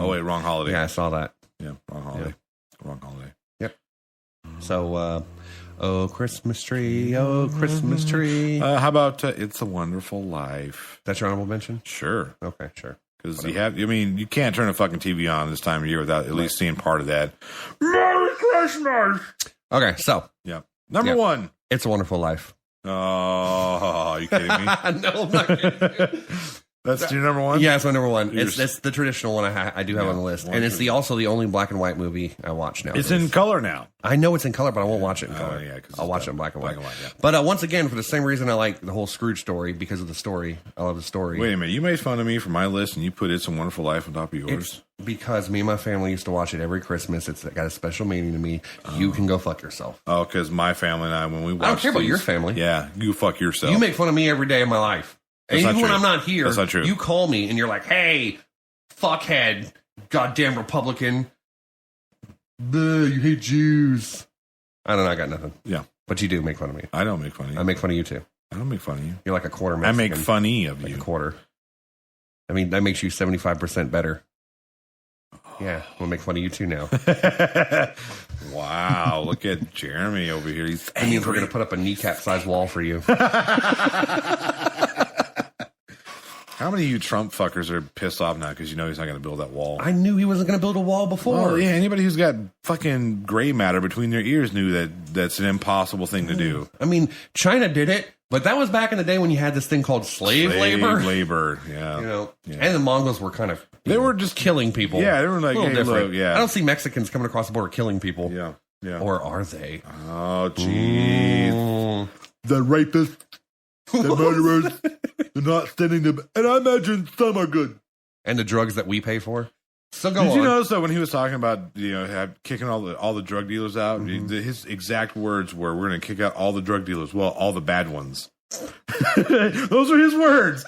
Oh wait, wrong holiday. Yeah, I saw that. Yeah, wrong holiday. Yeah. Wrong holiday. Yep. So, oh Christmas tree, oh Christmas tree. How about It's a Wonderful Life? That's your honorable mention? Sure. Okay, sure. Because you can't turn a fucking TV on this time of year without at least seeing part of that. Merry Christmas! Okay, so. Yeah. Number one. It's a Wonderful Life. Oh, are you kidding me? No, I'm not kidding. That's your number one? Yeah, it's my number one. It's the traditional one I do have on the list. And it's also the only black and white movie I watch now. It's in color now. I know it's in color, but I won't watch it in color. Yeah, I'll watch it in black and white. Yeah. But once again, for the same reason I like the whole Scrooge story, because of the story. I love the story. Wait a minute. You made fun of me for my list, and you put It's a Wonderful Life on top of yours? It's because me and my family used to watch it every Christmas. It's got a special meaning to me. You can go fuck yourself. Oh, because my family and I, when we watch I don't care about your family. Yeah, you fuck yourself. You make fun of me every day of my life. And even when I'm not here, that's not true. You call me and you're like, hey, fuckhead, goddamn Republican. You hate Jews. I don't know, I got nothing. Yeah. But you do make fun of me. I don't make fun of you. I make fun of you too. I don't make fun of you. You're like a quarter Mexican. I make funny of you. A quarter. I mean, that makes you 75% better. Yeah, we'll make fun of you too now. Wow, look at Jeremy over here. That means we're going to put up a kneecap-sized wall for you. How many of you Trump fuckers are pissed off now because you know he's not going to build that wall? I knew he wasn't going to build a wall before. Oh, yeah, anybody who's got fucking gray matter between their ears knew that that's an impossible thing to do. I mean, China did it, but that was back in the day when you had this thing called slave labor. Yeah. You know, and the Mongols were kind of... They were just killing people. Yeah, they were like, a little different. Look, yeah. I don't see Mexicans coming across the border killing people. Yeah, yeah. Or are they? Oh, jeez. The rapists, the murderers, they're not sending them. And I imagine some are good. And the drugs that we pay for. So go on. Did you notice that when he was talking about kicking all the drug dealers out, his exact words were, "We're going to kick out all the drug dealers. Well, all the bad ones." Those are his words.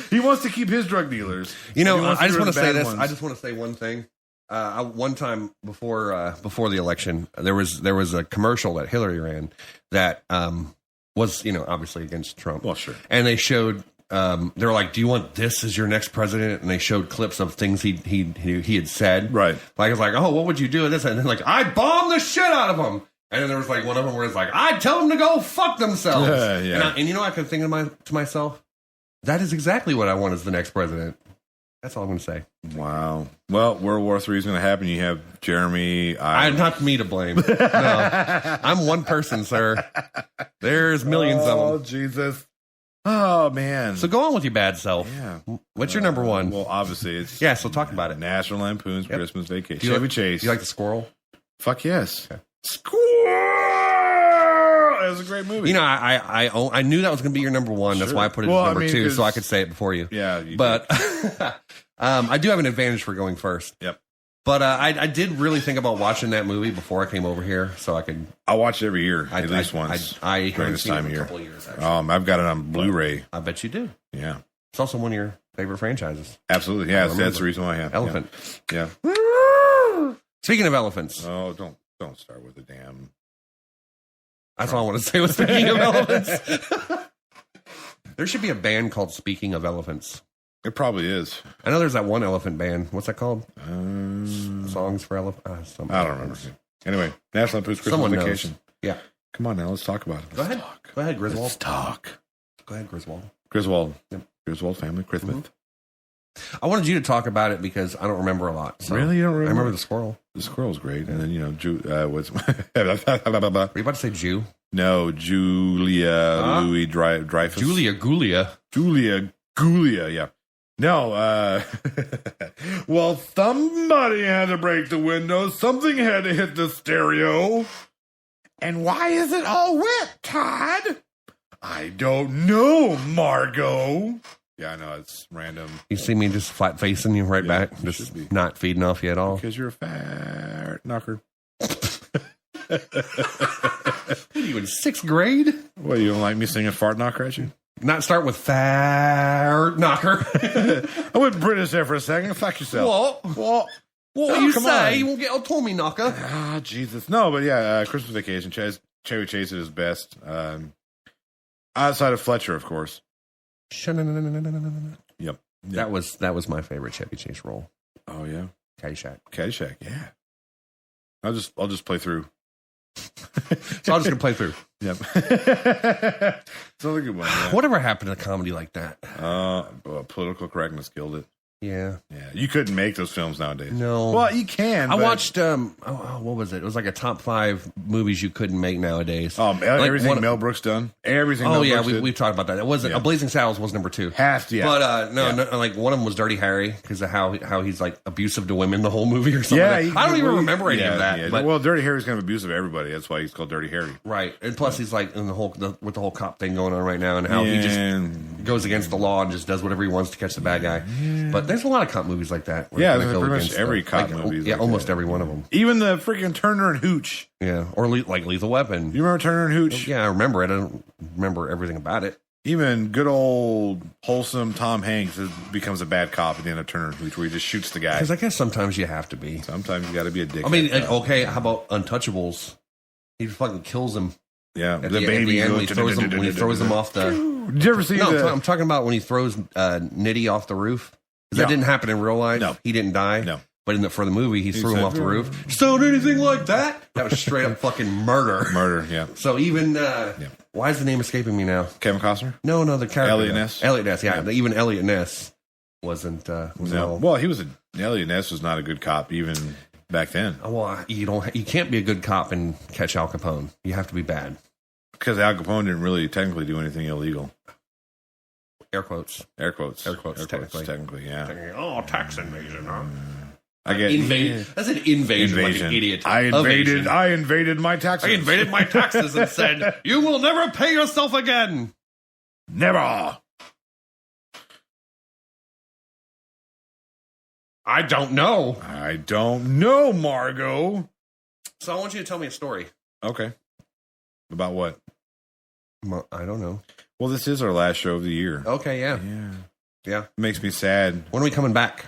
He wants to keep his drug dealers. You know, I just want to say this. I just want to say one thing. One time before the election, there was a commercial that Hillary ran that was obviously against Trump. Well, sure. And they showed. They were like, "Do you want this as your next president?" And they showed clips of things he had said. Right. Like it's like, "Oh, what would you do?" And this, and then like, "I bombed the shit out of them." And then there was like one of them where it's like, "I tell them to go fuck themselves." Yeah. And you know, I could think to myself, that is exactly what I want as the next president. That's all I'm going to say. Wow. Well, World War III is going to happen. You have Jeremy. Not me to blame. No, I'm one person, sir. There's millions of them. Oh, Jesus. Oh, man. So go on with your bad self. Yeah. What's your number one? Well, obviously, it's... Yeah, so talk about it. National Lampoon's Christmas Vacation. Chevy Chase. Do you like the squirrel? Fuck yes. Okay. Squirrel! It was a great movie. You know, I knew that was going to be your number one. That's why I put it as number two, so I could say it before you. Yeah. But I do have an advantage for going first. Yep. But I did really think about watching that movie before I came over here, so I could... I watch it every year, at least once. I during this time of year. A couple of years, actually. I've got it on Blu-ray. I bet you do. Yeah. It's also one of your favorite franchises. Absolutely. Yeah, that's the reason why I have Elephant. Yeah. Speaking of elephants. Oh, don't start with the damn... That's all I want to say was Speaking of Elephants. There should be a band called Speaking of Elephants. It probably is. I know there's that one elephant band. What's that called? Songs for Elephants. I don't remember. Anyway, National Lampoon's Christmas Vacation. Knows. Yeah. Come on now, let's talk about it. Go ahead, Griswold. Let's talk. Go ahead, Griswold. Griswold. Yep. Griswold family, Christmas. Mm-hmm. I wanted you to talk about it because I don't remember a lot. So really? You don't remember? I remember the squirrel. The squirrel's great. And then, what's... Were you about to say Jew? No, Julia Louis Dreyfus. Julia Gulia, yeah. No, well, somebody had to break the window. Something had to hit the stereo. And why is it all wet, Todd? I don't know, Margot. Yeah, I know, it's random. You see me just flat facing you right back, just not feeding off you at all. Because you're a fat knocker. What are you in 6th grade? What, you don't like me singing fart knocker at you? Not start with fart knocker. I went British there for a second. Fuck yourself. What Oh, you come say? on. You won't get a Tommy knocker. Ah, Jesus. No, but yeah, Christmas Vacation. Chevy Chase is his best. Outside of Fletcher, of course. Yep. That was my favorite Chevy Chase role. Oh, Oh yeah, Caddyshack. Yeah. I'll just play through. So I'm just gonna play through. Yep. It's another good one. Yeah. Whatever happened to a comedy like that? Political correctness killed it. Yeah. You couldn't make those films nowadays. No. Well, you can. I watched. What was it? It was like a top 5 movies you couldn't make nowadays. Everything Mel Brooks done. Everything. Oh Mel yeah, Brooks we've talked about that. It wasn't. A Blazing Saddles was number 2. Has to. Yeah. But no, like one of them was Dirty Harry because of how he's like abusive to women the whole movie or something. Yeah. I don't even remember any of that. Yeah. But, well, Dirty Harry's kind of abusive to everybody. That's why he's called Dirty Harry. Right, and plus he's like in with the whole cop thing going on right now, and how he just goes against the law and just does whatever he wants to catch the bad guy. Yeah. But there's a lot of cop movies like that. Yeah, pretty much every cop movie. Yeah, almost every one of them. Even the freaking Turner and Hooch. Yeah, or like Lethal Weapon. You remember Turner and Hooch? Yeah, I remember it. I don't remember everything about it. Even good old wholesome Tom Hanks becomes a bad cop at the end of Turner and Hooch, where he just shoots the guy. Because I guess sometimes you have to be. Sometimes you got to be a dick. I mean, okay, how about Untouchables? He fucking kills him. Yeah, the baby when he throws him off the. Did you ever see? No, I'm talking about when he throws Nitty off the roof. That didn't happen in real life. No, he didn't die. No, but for the movie, he threw him off the roof. Just anything like that. That was straight up fucking murder. Murder. Yeah. So even why is the name escaping me now? Kevin Costner. No, the character. Elliot Ness. Elliot Ness. Yeah. Even Elliot Ness wasn't. No. Well, Elliot Ness was not a good cop even back then. Well, you can't be a good cop and catch Al Capone. You have to be bad. Because Al Capone didn't really technically do anything illegal. Air quotes. Technically, yeah. Oh, tax invasion, huh? I get invade. That's an invasion. Like an idiot. I invaded my taxes. I invaded my taxes and said, "You will never pay yourself again." Never. I don't know. I don't know, Margot. So I want you to tell me a story. Okay. About what? I don't know. Well, this is our last show of the year. Okay, yeah. It makes me sad. When are we coming back?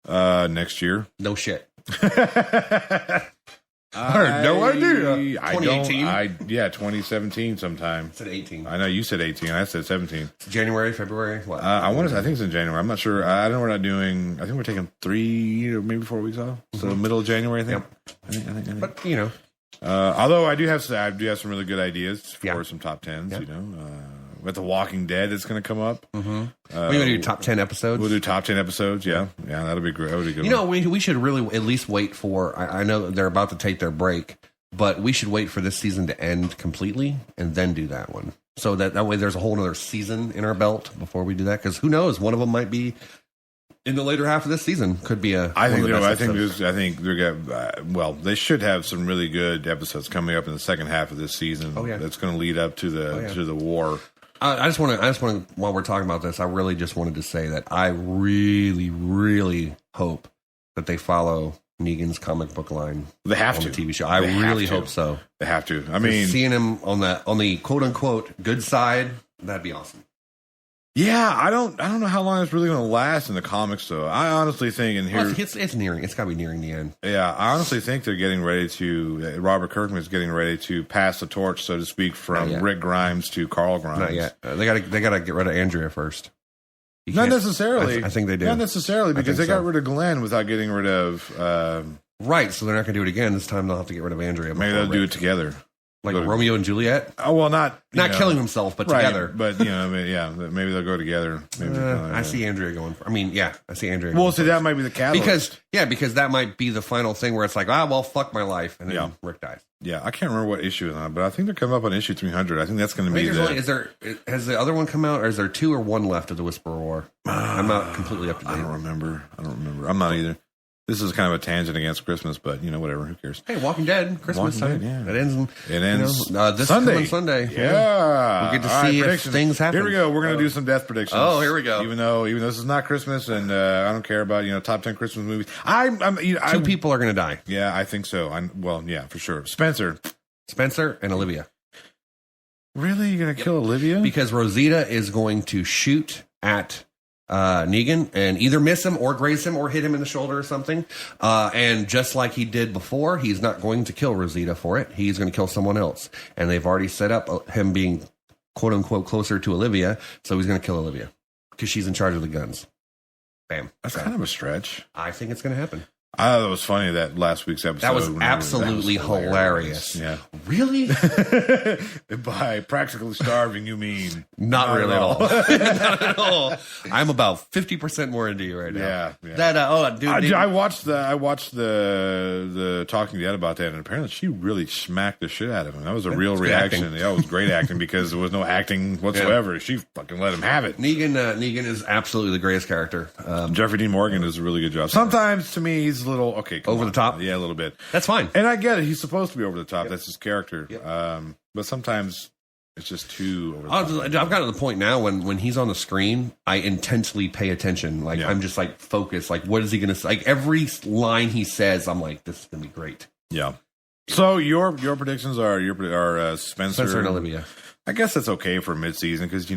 Next year. No shit. I had no idea. 2018? 2017 sometime. I said 18. I know you said 18. I said 17. January, February? What? I think it's in January. I'm not sure. I know we're not doing. I think we're taking 3 or maybe 4 weeks off. So middle of January, I think. Yep. I think. But although I do have some really good ideas for some top 10s. Yep. With The Walking Dead, it's going to come up. Mm-hmm. We're going to do top 10 episodes. We'll do top 10 episodes. Yeah, that'll be great. That would be good. We should really at least wait for. I know they're about to take their break, but we should wait for this season to end completely and then do that one. So that way, there's a whole other season in our belt before we do that. Because who knows? One of them might be in the later half of this season. Could be a. I think they're got. They should have some really good episodes coming up in the second half of this season. Oh yeah, that's going to lead up to the war. I just want to. While we're talking about this, I really just wanted to say that I really, really hope that they follow Negan's comic book line. They have to the TV show. I really hope so. They have to. I mean, seeing him on the quote unquote good side, that'd be awesome. Yeah, I don't know how long it's really going to last in the comics, though. I honestly think, it's nearing. It's got to be nearing the end. Yeah, I honestly think they're getting ready to. Robert Kirkman is getting ready to pass the torch, so to speak, from Rick Grimes to Carl Grimes. Not yet. They got to get rid of Andrea first. Not necessarily. I think they do. Not necessarily because they got rid of Glenn without getting rid of. Right, so they're not going to do it again. This time they'll have to get rid of Andrea. Maybe they'll do it together. Like Romeo and Juliet? Oh, well, not killing himself, but together. But, maybe they'll go together. Maybe I see Andrea going for. I see Andrea. Well, so that might be the catalyst. Because that might be the final thing where it's like, fuck my life, and then Rick dies. Yeah, I can't remember what issue it's on, but I think they're coming up on issue 300. I think that's going to be has the other one come out, or is there 2 or 1 left of the Whisperer War? I'm not completely up to date. I don't remember. I'm not either. This is kind of a tangent against Christmas, but whatever. Who cares? Hey, Walking Dead, Christmas time. Yeah. It ends. This Sunday. Sunday. Yeah, we get to see if things happen. Here we go. We're going to do some death predictions. Oh, here we go. Even though this is not Christmas, and I don't care about top 10 Christmas movies. 2 people are going to die. Yeah, I think so. For sure. Spencer and Olivia. Really, you're going to kill Olivia? Because Rosita is going to shoot at Negan and either miss him or graze him or hit him in the shoulder or something. And just like he did before, he's not going to kill Rosita for it. He's going to kill someone else. And they've already set up him being quote unquote closer to Olivia. So he's going to kill Olivia because she's in charge of the guns. Bam. That's kind of a stretch. I think it's going to happen. I thought it was funny that last week's episode. That was absolutely hilarious. Yeah. Really? By practically starving, you mean? Not really at all. Not at all. I'm about 50% more into you right now. Yeah. That dude. I watched the Talking Dead about that, and apparently she really smacked the shit out of him. That was a real reaction. Acting. Yeah, it was great acting because there was no acting whatsoever. Yeah. She fucking let him have it. Negan is absolutely the greatest character. Jeffrey Dean Morgan does a really good job. Sometimes to me he's a little over the top. Yeah, a little bit. That's fine. And I get it. He's supposed to be over the top. Yep. That's his character. Yep. But sometimes it's just too over the top. I've gotten to the point now when he's on the screen, I intensely pay attention. Like I'm just like focused. Like what is he going to say? Like every line he says, I'm like, this is going to be great. Yeah. So your predictions are Spencer and Olivia. I guess that's okay for midseason because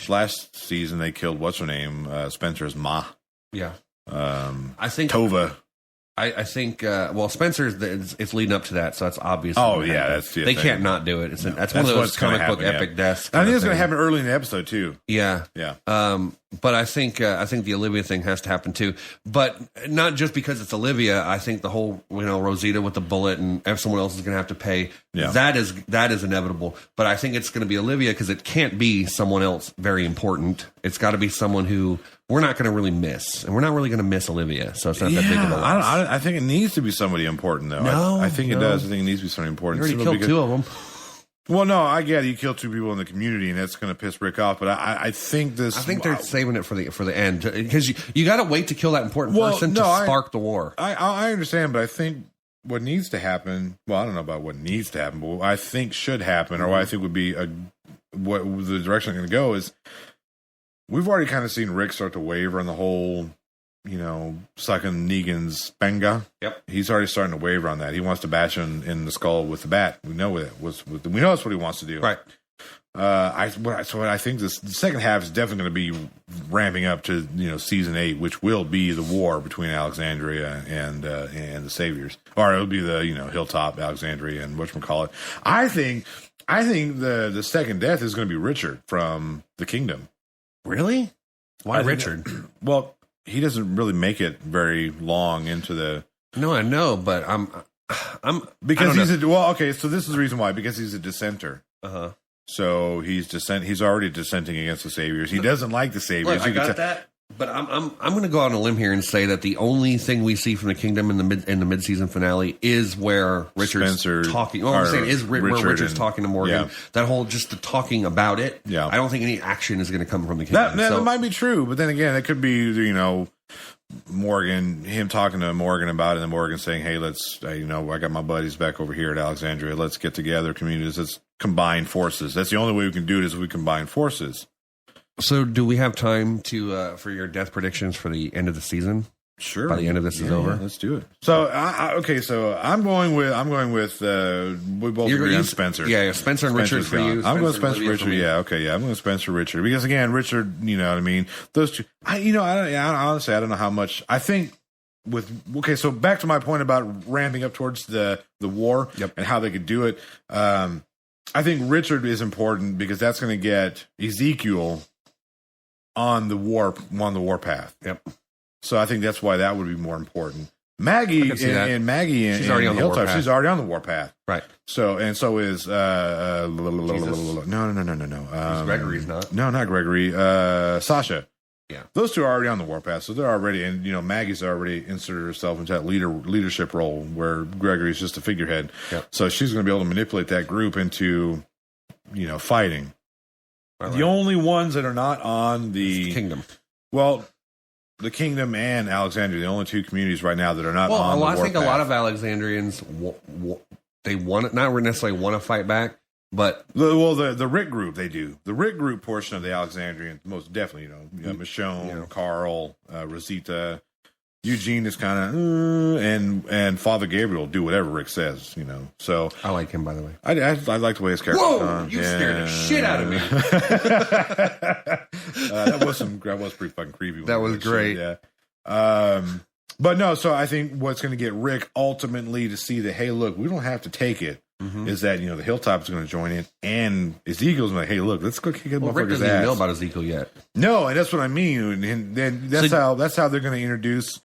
last season they killed what's her name Spencer's ma. Yeah. I think Tova. I think Spencer's it's leading up to that, so that's obvious. They can't not do it. That's one of those comic book epic deaths. I think it's going to happen early in the episode too. Yeah. But I think the Olivia thing has to happen too. But not just because it's Olivia. I think the whole Rosita with the bullet and someone else is going to have to pay. Yeah. That is inevitable. But I think it's going to be Olivia because it can't be someone else very important. It's got to be someone who we're not going to really miss, and we're not really going to miss Olivia. So it's not that big of a loss. I think it needs to be somebody important though. No, I think it does. I think it needs to be somebody important. You already killed two of them. Well, no, I get it. You kill two people in the community, and that's going to piss Rick off. But I think this. I think they're saving it for the end because you got to wait to kill that important person to spark the war. I understand, but I think what needs to happen. Well, I don't know about what needs to happen, but what I think should happen, or what I think would be what the direction I'm going to go is. We've already kind of seen Rick start to waver on the whole, sucking Negan's benga. Yep. He's already starting to waver on that. He wants to bash him in the skull with the bat. We know that. We know that's what he wants to do. Right. I think the second half is definitely going to be ramping up to season 8, which will be the war between Alexandria and the Saviors, or it'll be the Hilltop, Alexandria, and whatchamacallit. I think the second death is going to be Richard from the Kingdom. Really? Why Richard? Well, he doesn't really make it very long into the. No, I know, but I'm because so this is the reason why, because he's a dissenter. So he's already dissenting against the Saviors. He doesn't like the Saviors. Look, I got that. But I'm going to go on a limb here and say that the only thing we see from the Kingdom in the mid-season finale is where Richard's talking. What I'm saying is where Richard's talking to Morgan. Yeah. That whole just the talking about it. Yeah. I don't think any action is going to come from the Kingdom. That might be true, but then again, it could be Morgan, him talking to Morgan about it, and Morgan saying, "Hey, let's I got my buddies back over here at Alexandria. Let's get together, communities. Let's combine forces. That's the only way we can do it is if we combine forces." So, do we have time to for your death predictions for the end of the season? Sure. By the end of this is over. Yeah, let's do it. So, So I'm going with. We both agree on Spencer. Yeah, Spencer and Richard for you. I'm going Spencer Richard. Yeah, okay. Yeah, I'm going Spencer Richard because again, Richard. You know what I mean. Those two. Honestly, I don't know how much. I think So back to my point about ramping up towards the war and how they could do it. I think Richard is important because that's going to get Ezekiel on the war path. Yep. So I think that's why that would be more important. Maggie and Maggie she's already on the war path. She's already on the war path. Right. So is no. Gregory's not. No, not Gregory. Sasha. Yeah. Those two are already on the warpath, so they're already, and Maggie's already inserted herself into that leadership role where Gregory's just a figurehead. Yep. So she's going to be able to manipulate that group into, fighting. Right. The only ones that are not on the Kingdom. Well, the Kingdom and Alexandria, the only two communities right now that are not on the warpath. I think a lot of Alexandrians, they not necessarily want to fight back. But the Rick group, they do. The Rick group portion of the Alexandrian, most definitely, Michonne, Carl, Rosita, Eugene is kind of, and Father Gabriel do whatever Rick says, So I like him, by the way. I like the way his character. Whoa! You scared the shit out of me. That was pretty fucking creepy. That was great. Yeah. But no, so I think what's going to get Rick ultimately to see that, hey, look, we don't have to take it. is that the Hilltop's going to join in, and Ezekiel's like, hey, look, let's go kick his Rick motherfucker's doesn't even ass. know about Ezekiel yet. No, and that's what I mean. And then that's how they're going to introduce